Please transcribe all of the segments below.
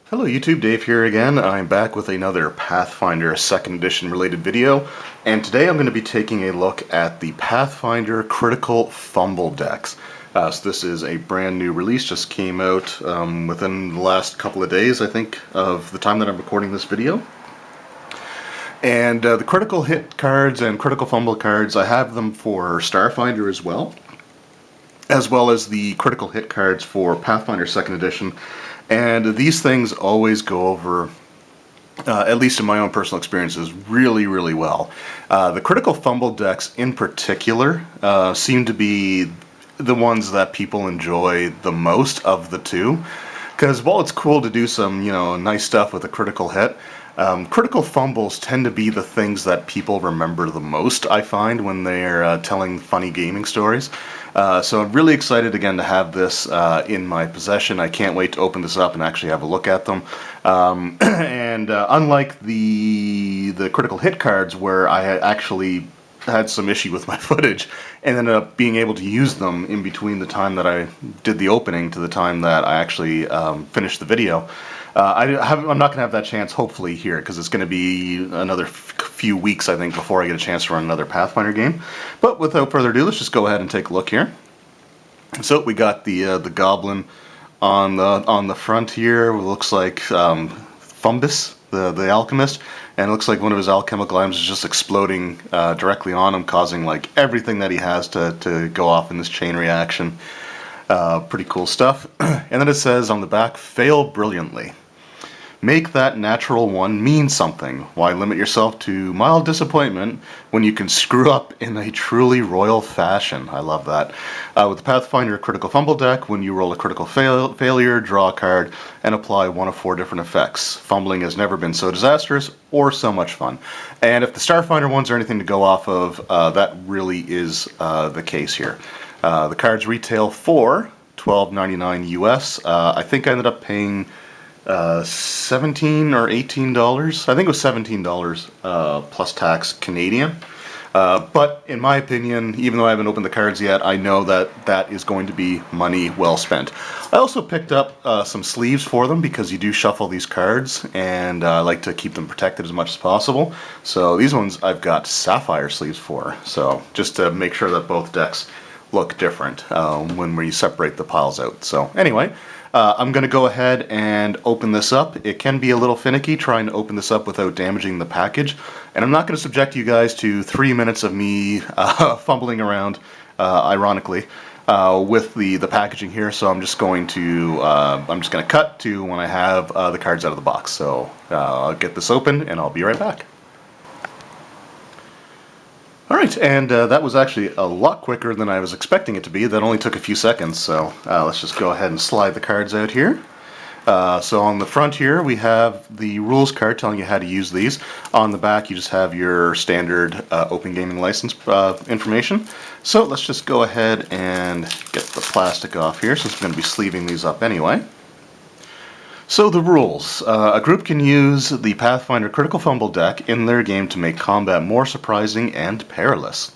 Hello YouTube, Dave here again. I'm back with another Pathfinder 2nd edition related video, and today I'm going to be taking a look at the Pathfinder Critical Fumble decks. So this is a brand new release, just came out within the last couple of days, I think, of the time that I'm recording this video. And the critical hit cards and critical fumble cards, I have them for Starfinder as well as the critical hit cards for Pathfinder 2nd edition. And these things always go over, at least in my own personal experiences, really, really well. The critical fumble decks in particular seem to be the ones that people enjoy the most of the two. Because while it's cool to do some, nice stuff with a critical hit, critical fumbles tend to be the things that people remember the most, I find, when they're telling funny gaming stories. So I'm really excited again to have this in my possession. I can't wait to open this up and actually have a look at them. And unlike the critical hit cards, where I had actually had some issue with my footage and ended up being able to use them in between the time that I did the opening to the time that I actually finished the video, I'm not going to have that chance hopefully here, because it's going to be another few weeks, I think, before I get a chance to run another Pathfinder game. But without further ado, let's just go ahead and take a look here. So we got the goblin on the front here. It looks like Fumbus, the alchemist, and it looks like one of his alchemical items is just exploding directly on him, causing like everything that he has to go off in this chain reaction. Pretty cool stuff. And then it says on the back, fail brilliantly. Make that natural one mean something. Why limit yourself to mild disappointment when you can screw up in a truly royal fashion? I love that. With the Pathfinder Critical Fumble deck, when you roll a critical failure, draw a card, and apply one of 4 different effects. Fumbling has never been so disastrous or so much fun. And if the Starfinder ones are anything to go off of, that really is the case here. The cards retail for $12.99 US. I think I ended up paying $17 or $18. I think it was $17 plus tax Canadian. But in my opinion, even though I haven't opened the cards yet, I know that that is going to be money well spent. I also picked up some sleeves for them, because you do shuffle these cards, and I like to keep them protected as much as possible. So these ones I've got sapphire sleeves for, so just to make sure that both decks look different when we separate the piles out. So anyway, I'm going to go ahead and open this up. It can be a little finicky trying to open this up without damaging the package, and I'm not going to subject you guys to 3 minutes of me fumbling around, ironically, with the packaging here. So I'm just going to cut to when I have the cards out of the box. So I'll get this open and I'll be right back. Alright, and that was actually a lot quicker than I was expecting it to be. That only took a few seconds, so let's just go ahead and slide the cards out here. So on the front here we have the rules card telling you how to use these. On the back you just have your standard Open Gaming License information. So let's just go ahead and get the plastic off here, since we're going to be sleeving these up anyway. So the rules. A group can use the Pathfinder Critical Fumble deck in their game to make combat more surprising and perilous.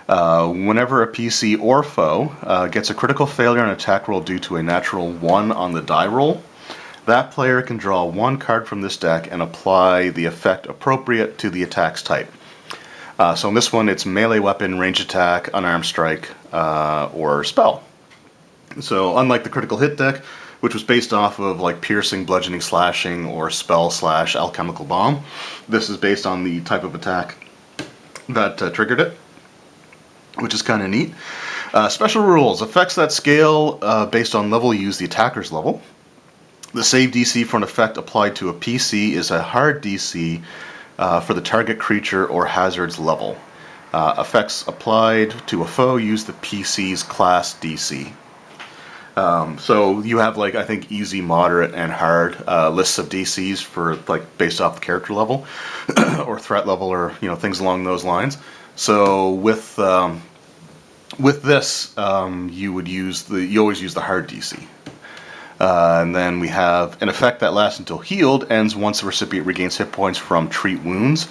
Whenever a PC or foe gets a critical failure on an attack roll due to a natural 1 on the die roll, that player can draw 1 card from this deck and apply the effect appropriate to the attack's type. So in this one it's melee weapon, range attack, unarmed strike, or spell. So unlike the critical hit deck, which was based off of like piercing, bludgeoning, slashing, or spell / alchemical bomb, this is based on the type of attack that triggered it, which is kind of neat. Special rules. Effects that scale based on level use the attacker's level. The save DC for an effect applied to a PC is a hard DC for the target creature or hazard's level. Effects applied to a foe use the PC's class DC. So you have, like, I think easy, moderate, and hard lists of DCs for, like, based off the character level or threat level, or things along those lines. So with this, you always use the hard DC. And then we have an effect that lasts until healed, ends once the recipient regains hit points from treat wounds,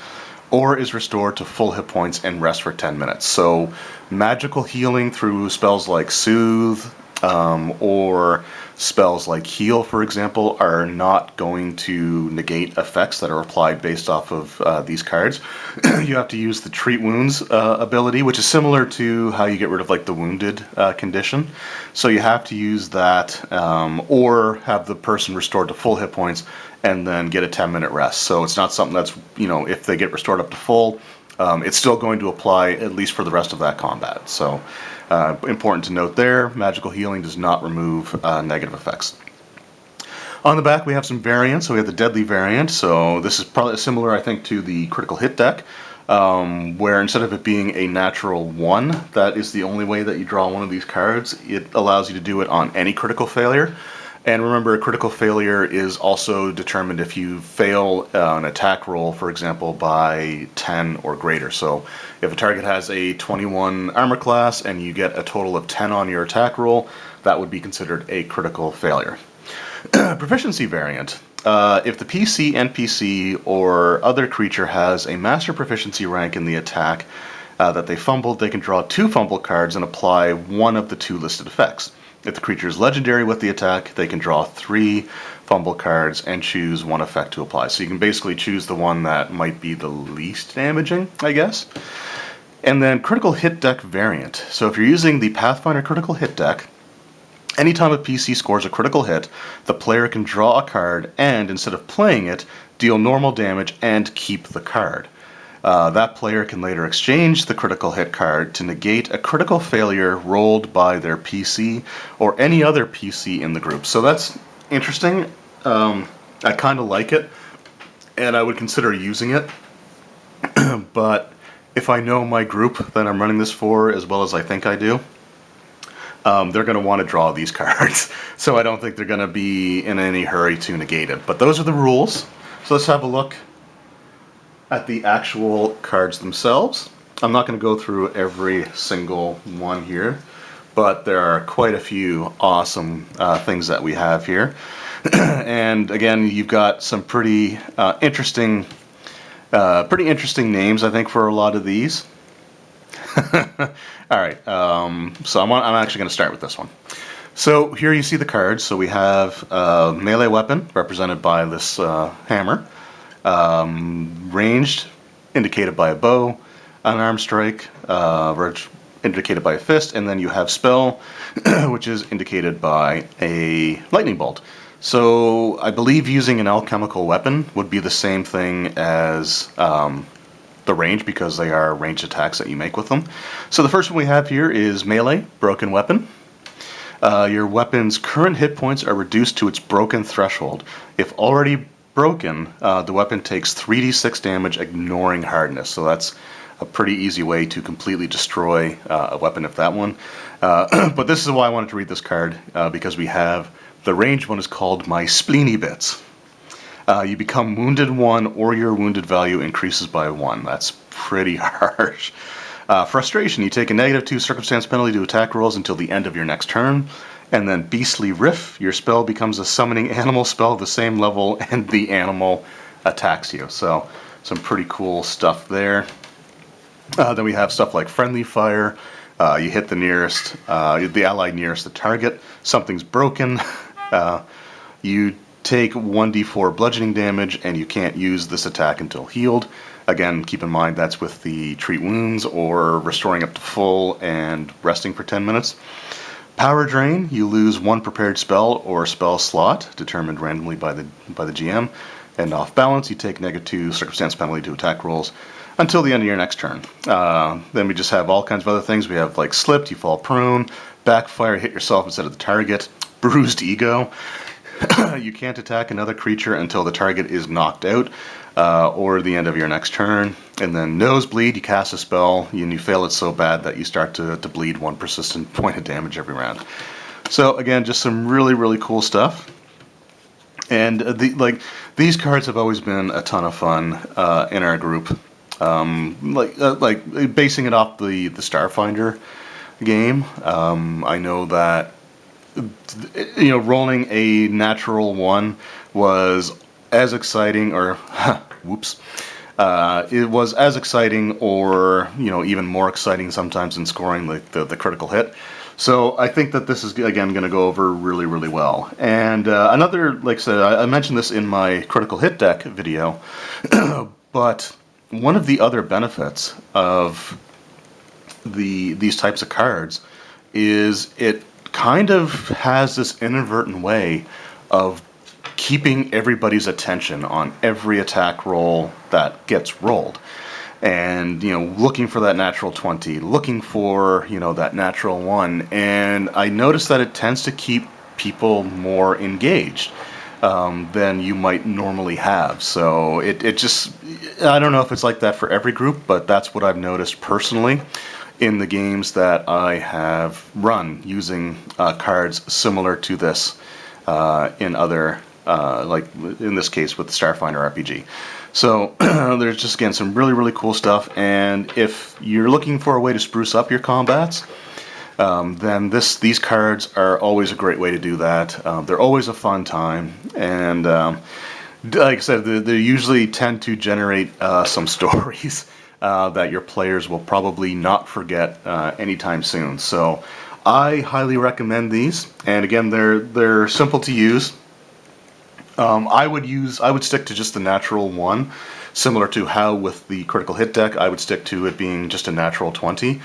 or is restored to full hit points and rests for 10 minutes. So magical healing through spells like Soothe, or spells like heal, for example, are not going to negate effects that are applied based off of these cards. You have to use the treat wounds ability, which is similar to how you get rid of like the wounded condition. So you have to use that, or have the person restored to full hit points and then get a 10-minute rest. So it's not something that's, if they get restored up to full, it's still going to apply at least for the rest of that combat. So important to note there, magical healing does not remove negative effects. On the back we have some variants. So we have the deadly variant. So this is probably similar, I think, to the critical hit deck, where instead of it being a natural 1, that is the only way that you draw one of these cards, it allows you to do it on any critical failure. And remember, a critical failure is also determined if you fail an attack roll, for example, by 10 or greater. So if a target has a 21 armor class and you get a total of 10 on your attack roll, that would be considered a critical failure. Proficiency variant. If the PC, NPC, or other creature has a master proficiency rank in the attack that they fumbled, they can draw 2 fumble cards and apply one of the 2 listed effects. If the creature is legendary with the attack, they can draw 3 fumble cards and choose one effect to apply. So you can basically choose the one that might be the least damaging, I guess. And then critical hit deck variant. So if you're using the Pathfinder critical hit deck, anytime a PC scores a critical hit, the player can draw a card and, instead of playing it, deal normal damage and keep the card. That player can later exchange the critical hit card to negate a critical failure rolled by their PC or any other PC in the group. So that's interesting. I kind of like it, and I would consider using it. But if I know my group that I'm running this for as well as I think I do, they're going to want to draw these cards. So I don't think they're going to be in any hurry to negate it. But those are the rules. So let's have a look at the actual cards themselves. I'm not going to go through every single one here, but there are quite a few awesome things that we have here. And again, you've got some pretty interesting names, I think, for a lot of these. All right, so I'm actually going to start with this one. So here you see the cards. So we have a melee weapon represented by this hammer. Ranged, indicated by a bow, unarmed strike, indicated by a fist, and then you have spell, which is indicated by a lightning bolt. So I believe using an alchemical weapon would be the same thing as the range, because they are ranged attacks that you make with them. So the first one we have here is melee, broken weapon. Your weapon's current hit points are reduced to its broken threshold. If already broken, the weapon takes 3d6 damage, ignoring hardness. So that's a pretty easy way to completely destroy a weapon if that one. But this is why I wanted to read this card, because we have the ranged one is called My Spleeny Bits. You become wounded 1, or your wounded value increases by 1. That's pretty harsh. Frustration, you take a -2 circumstance penalty to attack rolls until the end of your next turn. And then Beastly Riff, your spell becomes a summoning animal spell of the same level, and the animal attacks you. So some pretty cool stuff there. Then we have stuff like Friendly Fire. You hit the ally nearest the target. Something's broken. You take 1d4 bludgeoning damage, and you can't use this attack until healed. Again, keep in mind that's with the treat wounds or restoring up to full and resting for 10 minutes. Power Drain, you lose 1 prepared spell or spell slot, determined randomly by the GM. And off balance, you take -2 circumstance penalty to attack rolls until the end of your next turn. Then we just have all kinds of other things. We have like Slipped, you fall prone, Backfire, hit yourself instead of the target, Bruised Ego. You can't attack another creature until the target is knocked out, or the end of your next turn. And then Nosebleed, you cast a spell, and you fail it so bad that you start to bleed 1 persistent point of damage every round. So again, just some really, really cool stuff. And these cards have always been a ton of fun in our group. Like basing it off the Starfinder game. I know that rolling a natural 1 was as exciting, or whoops, it was as exciting, or even more exciting sometimes than scoring the critical hit. So I think that this is, again, going to go over really, really well. And another, like I said, I mentioned this in my critical hit deck video, but one of the other benefits of these types of cards is it kind of has this inadvertent way of keeping everybody's attention on every attack roll that gets rolled. And, looking for that natural 20, looking for, that natural 1. And I noticed that it tends to keep people more engaged than you might normally have. So it just, I don't know if it's like that for every group, but that's what I've noticed personally in the games that I have run using cards similar to this in other, like in this case with the Starfinder RPG. So there's just, again, some really, really cool stuff, and if you're looking for a way to spruce up your combats, then these cards are always a great way to do that. They're always a fun time, and like I said, they usually tend to generate some stories that your players will probably not forget anytime soon. So I highly recommend these, and again, they're simple to use. I would stick to just the natural 1, similar to how with the critical hit deck I would stick to it being just a natural 20,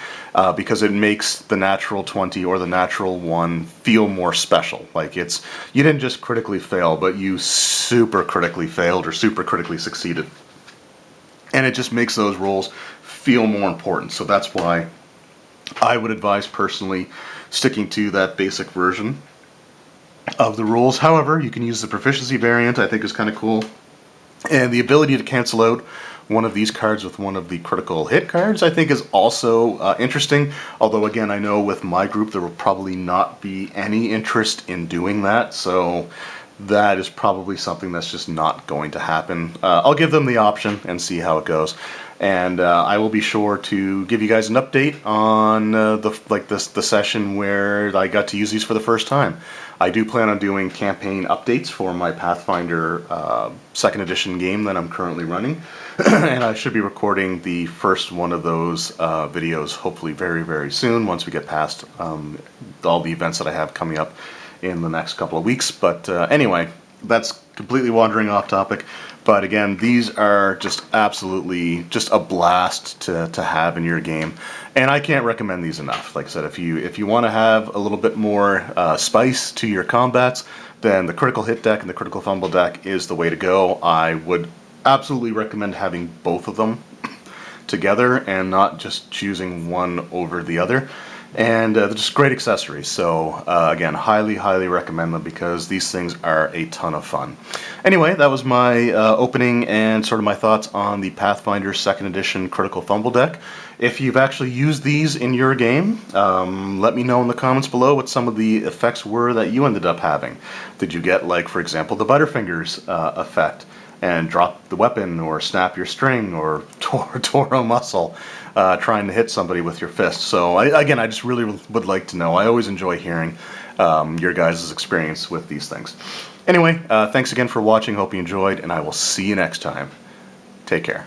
because it makes the natural 20 or the natural 1 feel more special. Like you didn't just critically fail, but you super critically failed or super critically succeeded. And it just makes those rolls feel more important. So that's why I would advise personally sticking to that basic version of the rules. However, you can use the Proficiency Variant, I think is kind of cool. And the ability to cancel out one of these cards with one of the critical hit cards, I think, is also interesting. Although, again, I know with my group there will probably not be any interest in doing that. So that is probably something that's just not going to happen. I'll give them the option and see how it goes. And I will be sure to give you guys an update on the session where I got to use these for the first time. I do plan on doing campaign updates for my Pathfinder 2nd edition game that I'm currently running, and I should be recording the first one of those videos hopefully very, very soon once we get past all the events that I have coming up in the next couple of weeks. But anyway, that's completely wandering off topic. But again, these are just absolutely just a blast to have in your game, and I can't recommend these enough. Like I said, if you want to have a little bit more spice to your combats, then the critical hit deck and the critical fumble deck is the way to go. I would absolutely recommend having both of them together and not just choosing one over the other. And they're just great accessories. So again, highly, highly recommend them because these things are a ton of fun. Anyway, that was my opening and sort of my thoughts on the Pathfinder 2nd edition Critical Fumble deck. If you've actually used these in your game, let me know in the comments below what some of the effects were that you ended up having. Did you get, like, for example, the Butterfingers effect and drop the weapon or snap your string or tore a muscle trying to hit somebody with your fist? So again, I just really would like to know. I always enjoy hearing your guys' experience with these things. Anyway, thanks again for watching. Hope you enjoyed, and I will see you next time. Take care.